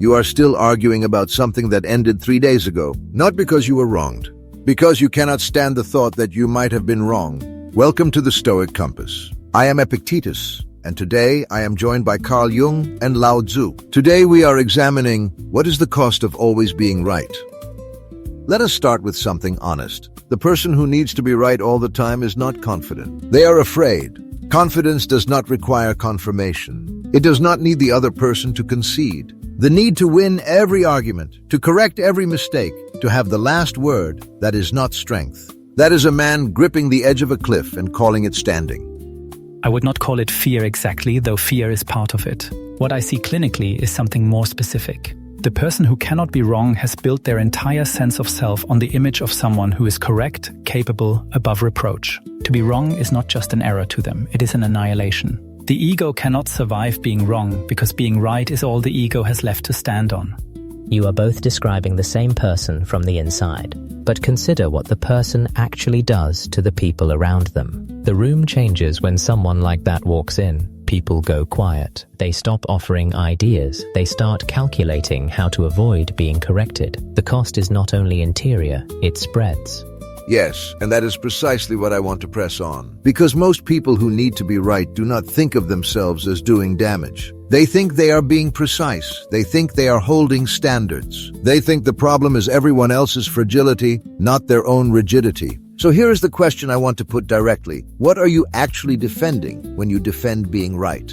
You are still arguing about something that ended 3 days ago, not because you were wronged, because you cannot stand the thought that you might have been wrong. Welcome to the Stoic Compass. I am EPICTETUS, and today I am joined by Carl Jung and LAOZI. Today we are examining what is the cost of always being right. Let us start with something honest. The person who needs to be right all the time is not confident. They are afraid. Confidence does not require confirmation. It does not need the other person to concede. The need to win every argument, to correct every mistake, to have the last word, that is not strength. That is a man gripping the edge of a cliff and calling it standing. I would not call it fear exactly, though fear is part of it. What I see clinically is something more specific. The person who cannot be wrong has built their entire sense of self on the image of someone who is correct, capable, above reproach. To be wrong is not just an error to them, it is an annihilation. The ego cannot survive being wrong because being right is all the ego has left to stand on. You are both describing the same person from the inside, but consider what the person actually does to the people around them. The room changes when someone like that walks in. People go quiet. They stop offering ideas. They start calculating how to avoid being corrected. The cost is not only interior, it spreads. Yes, and that is precisely what I want to press on. Because most people who need to be right do not think of themselves as doing damage. They think they are being precise. They think they are holding standards. They think the problem is everyone else's fragility, not their own rigidity. So here is the question I want to put directly. What are you actually defending when you defend being right?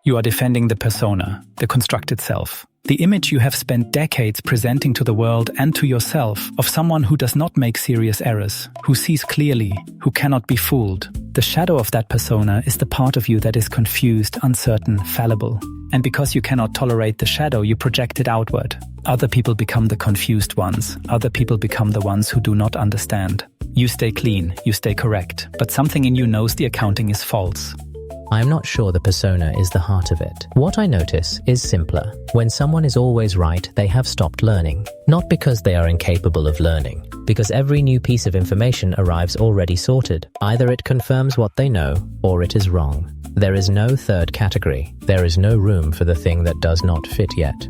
You are defending the persona, the constructed self. The image you have spent decades presenting to the world and to yourself of someone who does not make serious errors, who sees clearly, who cannot be fooled. The shadow of that persona is the part of you that is confused, uncertain, fallible. And because you cannot tolerate the shadow, you project it outward. Other people become the confused ones. Other people become the ones who do not understand. You stay clean, you stay correct, but something in you knows the accounting is false. I am not sure the persona is the heart of it. What I notice is simpler. When someone is always right, they have stopped learning. Not because they are incapable of learning, because every new piece of information arrives already sorted. Either it confirms what they know, or it is wrong. There is no third category. There is no room for the thing that does not fit yet.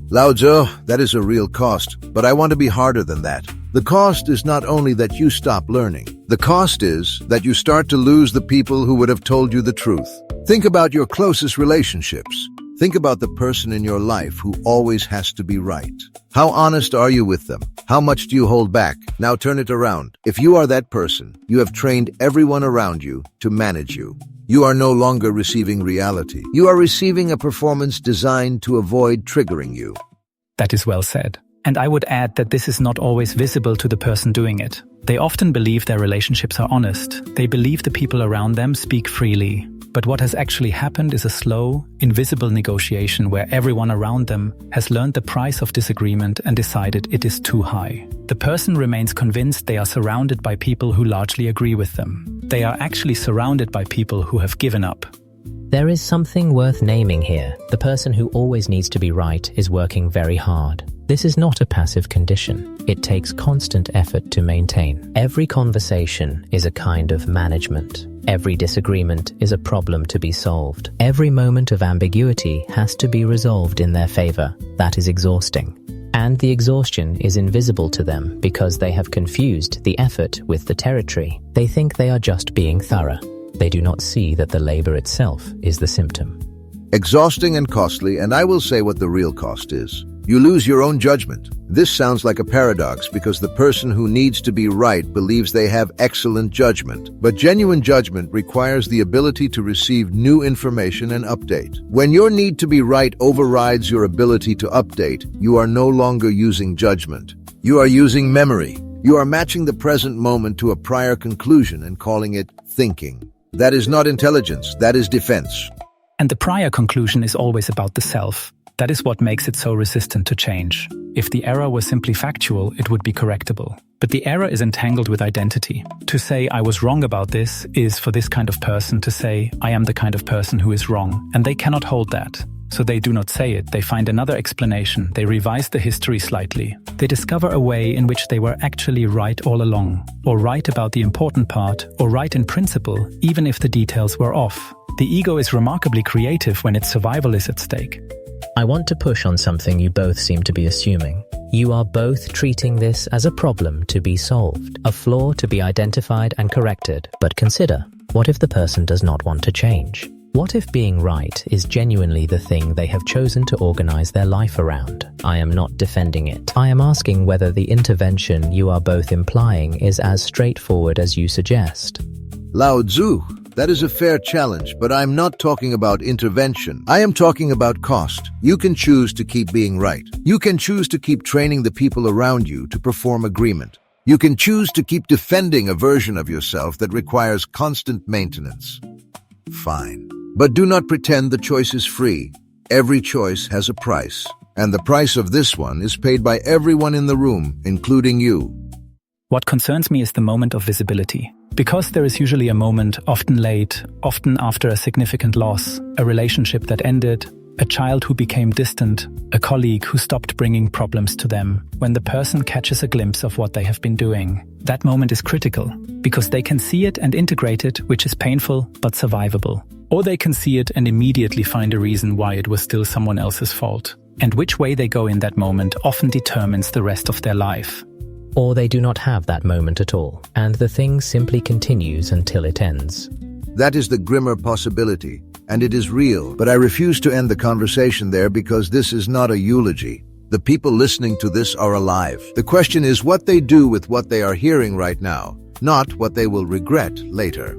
LAOZI, that is a real cost, but I want to be harder than that. The cost is not only that you stop learning. The cost is that you start to lose the people who would have told you the truth. Think about your closest relationships. Think about the person in your life who always has to be right. How honest are you with them? How much do you hold back? Now turn it around. If you are that person, you have trained everyone around you to manage you. You are no longer receiving reality. You are receiving a performance designed to avoid triggering you. That is well said. And I would add that this is not always visible to the person doing it. They often believe their relationships are honest. They believe the people around them speak freely. But what has actually happened is a slow, invisible negotiation where everyone around them has learned the price of disagreement and decided it is too high. The person remains convinced they are surrounded by people who largely agree with them. They are actually surrounded by people who have given up. There is something worth naming here. The person who always needs to be right is working very hard. This is not a passive condition. It takes constant effort to maintain. Every conversation is a kind of management. Every disagreement is a problem to be solved. Every moment of ambiguity has to be resolved in their favor. That is exhausting. And the exhaustion is invisible to them because they have confused the effort with the territory. They think they are just being thorough. They do not see that the labor itself is the symptom. Exhausting and costly, and I will say what the real cost is. You lose your own judgment. This sounds like a paradox because the person who needs to be right believes they have excellent judgment. But genuine judgment requires the ability to receive new information and update. When your need to be right overrides your ability to update, you are no longer using judgment. You are using memory. You are matching the present moment to a prior conclusion and calling it thinking. That is not intelligence, that is defense. And the prior conclusion is always about the self. That is what makes it so resistant to change. If the error were simply factual, it would be correctable. But the error is entangled with identity. To say I was wrong about this is for this kind of person to say I am the kind of person who is wrong, and they cannot hold that. So they do not say it, they find another explanation, they revise the history slightly. They discover a way in which they were actually right all along, or right about the important part, or right in principle, even if the details were off. The ego is remarkably creative when its survival is at stake. I want to push on something you both seem to be assuming. You are both treating this as a problem to be solved, a flaw to be identified and corrected. But consider, what if the person does not want to change? What if being right is genuinely the thing they have chosen to organize their life around? I am not defending it. I am asking whether the intervention you are both implying is as straightforward as you suggest. LAOZI, that is a fair challenge, but I'm not talking about intervention. I am talking about cost. You can choose to keep being right. You can choose to keep training the people around you to perform agreement. You can choose to keep defending a version of yourself that requires constant maintenance. Fine. But do not pretend the choice is free. Every choice has a price, and the price of this one is paid by everyone in the room, including you. What concerns me is the moment of visibility. Because there is usually a moment, often late, often after a significant loss, a relationship that ended, a child who became distant, a colleague who stopped bringing problems to them, when the person catches a glimpse of what they have been doing. That moment is critical, because they can see it and integrate it, which is painful but survivable. Or they can see it and immediately find a reason why it was still someone else's fault. And which way they go in that moment often determines the rest of their life. Or they do not have that moment at all, and the thing simply continues until it ends. That is the grimmer possibility, and it is real, but I refuse to end the conversation there because this is not a eulogy. The people listening to this are alive. The question is what they do with what they are hearing right now, not what they will regret later.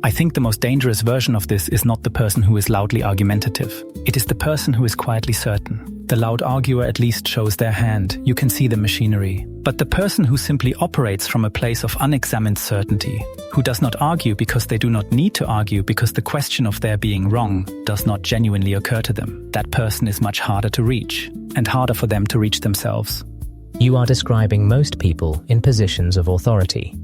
I think the most dangerous version of this is not the person who is loudly argumentative. It is the person who is quietly certain. The loud arguer at least shows their hand. You can see the machinery. But the person who simply operates from a place of unexamined certainty, who does not argue because they do not need to argue because the question of their being wrong does not genuinely occur to them, that person is much harder to reach, and harder for them to reach themselves. You are describing most people in positions of authority.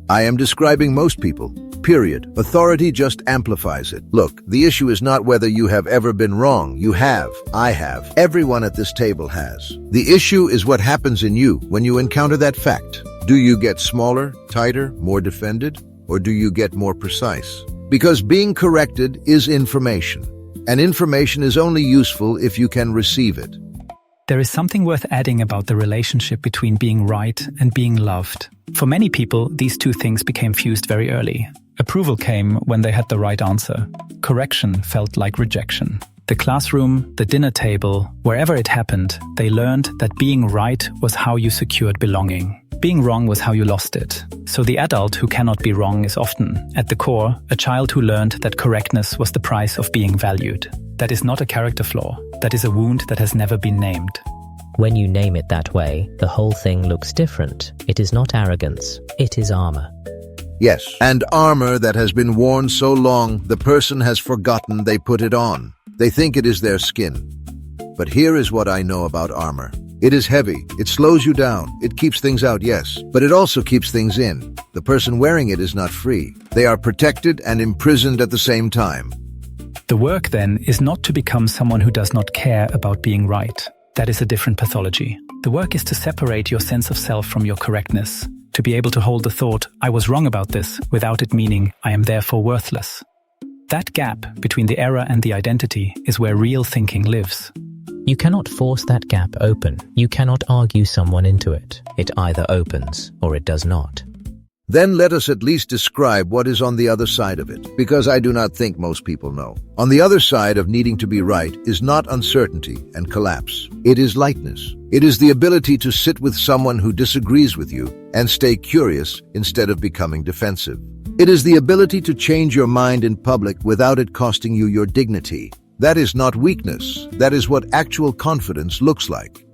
I am describing most people. Period. Authority just amplifies it. Look, the issue is not whether you have ever been wrong. You have. I have. Everyone at this table has. The issue is what happens in you when you encounter that fact. Do you get smaller, tighter, more defended, or do you get more precise? Because being corrected is information, and information is only useful if you can receive it. There is something worth adding about the relationship between being right and being loved. For many people, these two things became fused very early. Approval came when they had the right answer. Correction felt like rejection. The classroom, the dinner table, wherever it happened, they learned that being right was how you secured belonging. Being wrong was how you lost it. So the adult who cannot be wrong is often, at the core, a child who learned that correctness was the price of being valued. That is not a character flaw. That is a wound that has never been named. When you name it that way, the whole thing looks different. It is not arrogance, it is armor. Yes, and armor that has been worn so long, the person has forgotten they put it on. They think it is their skin. But here is what I know about armor. It is heavy, it slows you down, it keeps things out, yes, but it also keeps things in. The person wearing it is not free. They are protected and imprisoned at the same time. The work, then, is not to become someone who does not care about being right. That is a different pathology. The work is to separate your sense of self from your correctness, to be able to hold the thought, I was wrong about this, without it meaning, I am therefore worthless. That gap between the error and the identity is where real thinking lives. You cannot force that gap open. You cannot argue someone into it. It either opens or it does not. Then let us at least describe what is on the other side of it, because I do not think most people know. On the other side of needing to be right is not uncertainty and collapse. It is lightness. It is the ability to sit with someone who disagrees with you and stay curious instead of becoming defensive. It is the ability to change your mind in public without it costing you your dignity. That is not weakness. That is what actual confidence looks like.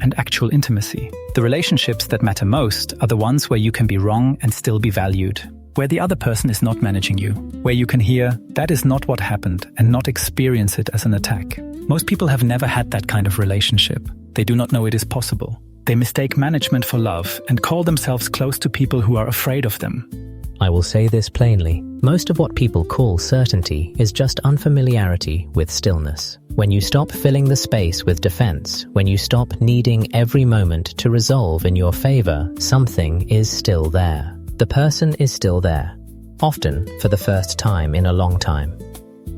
And actual intimacy. The relationships that matter most are the ones where you can be wrong and still be valued, where the other person is not managing you, where you can hear, that is not what happened, and not experience it as an attack. Most people have never had that kind of relationship. They do not know it is possible. They mistake management for love and call themselves close to people who are afraid of them. I will say this plainly. Most of what people call certainty is just unfamiliarity with stillness. When you stop filling the space with defense, when you stop needing every moment to resolve in your favor, something is still there. The person is still there, often for the first time in a long time.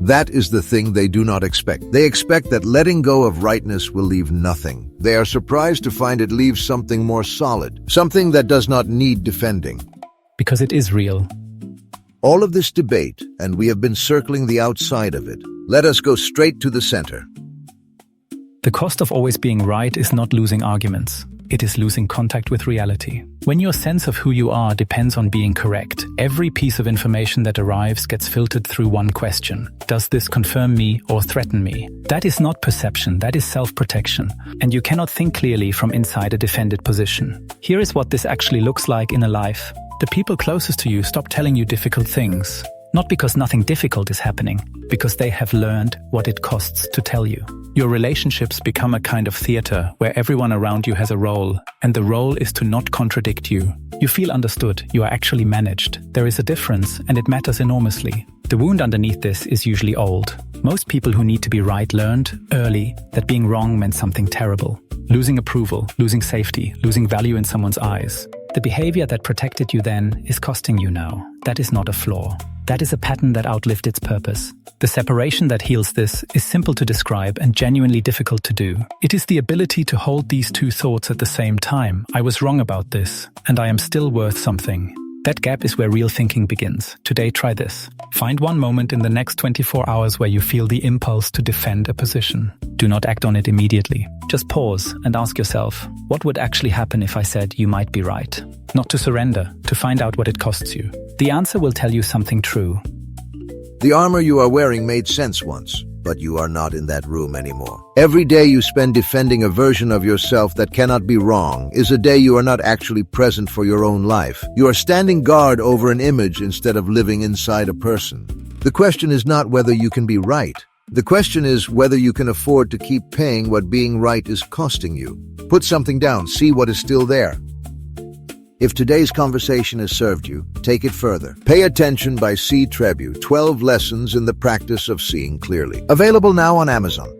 That is the thing they do not expect. They expect that letting go of rightness will leave nothing. They are surprised to find it leaves something more solid, something that does not need defending. Because it is real. All of this debate, and we have been circling the outside of it. Let us go straight to the center. The cost of always being right is not losing arguments. It is losing contact with reality. When your sense of who you are depends on being correct, every piece of information that arrives gets filtered through one question. Does this confirm me or threaten me? That is not perception, that is self-protection. And you cannot think clearly from inside a defended position. Here is what this actually looks like in a life. The people closest to you stop telling you difficult things. Not because nothing difficult is happening, because they have learned what it costs to tell you. Your relationships become a kind of theater where everyone around you has a role, and the role is to not contradict you. You feel understood, you are actually managed. There is a difference, and it matters enormously. The wound underneath this is usually old. Most people who need to be right learned, early, that being wrong meant something terrible. Losing approval, losing safety, losing value in someone's eyes. The behavior that protected you then is costing you now. That is not a flaw. That is a pattern that outlived its purpose. The separation that heals this is simple to describe and genuinely difficult to do. It is the ability to hold these two thoughts at the same time. I was wrong about this, and I am still worth something. That gap is where real thinking begins. Today, try this. Find one moment in the next 24 hours where you feel the impulse to defend a position. Do not act on it immediately. Just pause and ask yourself, what would actually happen if I said you might be right? Not to surrender, to find out what it costs you. The answer will tell you something true. The armor you are wearing made sense once, but you are not in that room anymore. Every day you spend defending a version of yourself that cannot be wrong is a day you are not actually present for your own life. You are standing guard over an image instead of living inside a person. The question is not whether you can be right. The question is whether you can afford to keep paying what being right is costing you. Put something down, see what is still there. If today's conversation has served you, take it further. Pay Attention by C. Trebu, 12 Lessons in the Practice of Seeing Clearly. Available now on Amazon.